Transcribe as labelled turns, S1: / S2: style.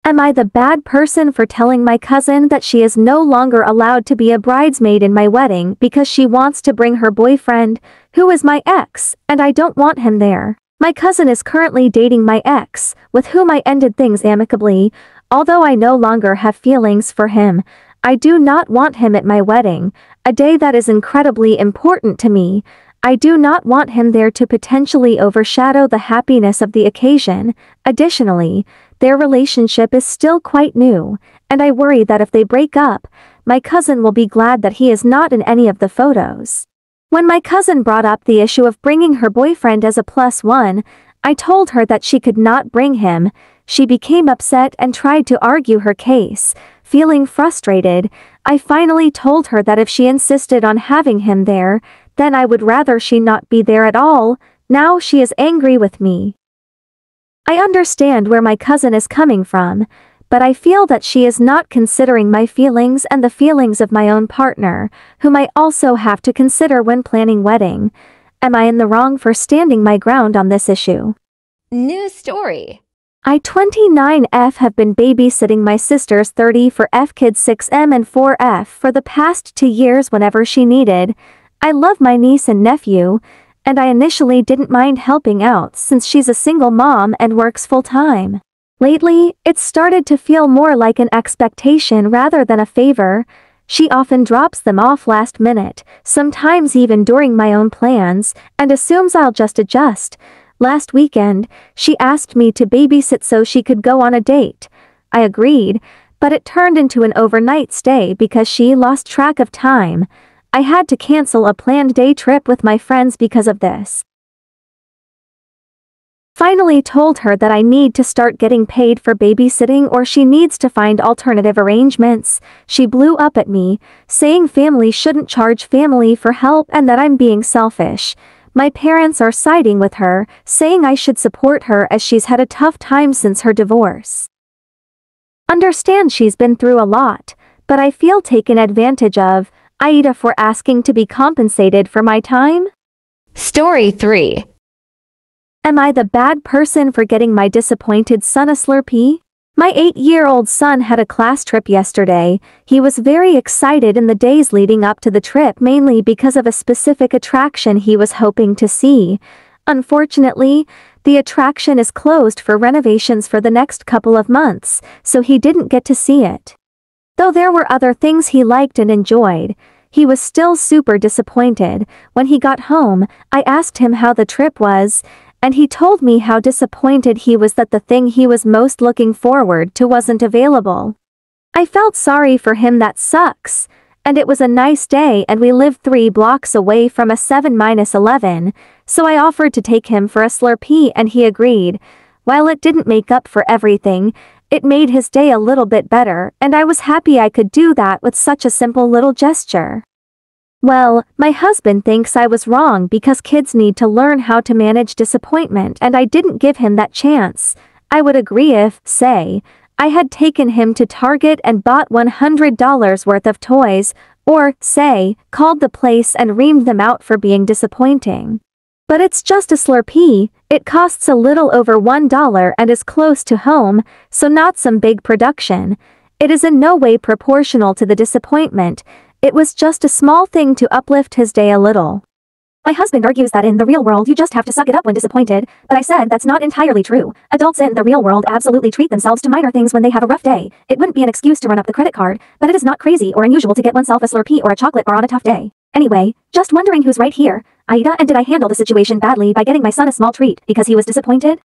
S1: Am I the bad person for telling my cousin that she is no longer allowed to be a bridesmaid in my wedding because she wants to bring her boyfriend, who is my ex, and I don't want him there? My cousin is currently dating my ex, with whom I ended things amicably. Although I no longer have feelings for him, I do not want him at my wedding, a day that is incredibly important to me. I do not want him there to potentially overshadow the happiness of the occasion. Additionally, their relationship is still quite new, and I worry that if they break up, my cousin will be glad that he is not in any of the photos. When my cousin brought up the issue of bringing her boyfriend as a +1, I told her that she could not bring him. She became upset and tried to argue her case. Feeling frustrated, I finally told her that if she insisted on having him there, then I would rather she not be there at all. Now she is angry with me. I understand where my cousin is coming from, but I feel that she is not considering my feelings and the feelings of my own partner, whom I also have to consider when planning wedding. Am I in the wrong for standing my ground on this issue?
S2: New story.
S1: I 29F have been babysitting my sister's 30 for F kids 6M and 4F for the past 2 years whenever she needed. I love my niece and nephew, and I initially didn't mind helping out since she's a single mom and works full-time. Lately, it's started to feel more like an expectation rather than a favor. She often drops them off last minute, sometimes even during my own plans, and assumes I'll just adjust. Last weekend, she asked me to babysit so she could go on a date. I agreed, but it turned into an overnight stay because she lost track of time. I had to cancel a planned day trip with my friends because of this. Finally told her that I need to start getting paid for babysitting or she needs to find alternative arrangements. She blew up at me, saying family shouldn't charge family for help and that I'm being selfish. My parents are siding with her, saying I should support her as she's had a tough time since her divorce. Understand she's been through a lot, but I feel taken advantage of. AITA for asking to be compensated for my time?
S2: Story 3.
S1: Am I the bad person for getting my disappointed son a slurpee? My 8-year-old son had a class trip yesterday. He was very excited in the days leading up to the trip mainly because of a specific attraction he was hoping to see. Unfortunately, the attraction is closed for renovations for the next couple of months, so he didn't get to see it. Though there were other things he liked and enjoyed, he was still super disappointed. When he got home, I asked him how the trip was, and he told me how disappointed he was that the thing he was most looking forward to wasn't available. I felt sorry for him. That sucks. And it was a nice day and we lived 3 blocks away from a 7-11, so I offered to take him for a slurpee and he agreed. While it didn't make up for everything, it made his day a little bit better, and I was happy I could do that with such a simple little gesture. Well, my husband thinks I was wrong because kids need to learn how to manage disappointment and I didn't give him that chance. I would agree if, say, I had taken him to Target and bought $100 worth of toys, or, say, called the place and reamed them out for being disappointing. But it's just a slurpee. It costs a little over $1 and is close to home, so not some big production. It is in no way proportional to the disappointment. It was just a small thing to uplift his day a little. My husband argues that in the real world you just have to suck it up when disappointed, but I said that's not entirely true. Adults in the real world absolutely treat themselves to minor things when they have a rough day. It wouldn't be an excuse to run up the credit card, but it is not crazy or unusual to get oneself a slurpee or a chocolate bar on a tough day. Anyway, just wondering who's right here, AITA, and did I handle the situation badly by getting my son a small treat because he was disappointed?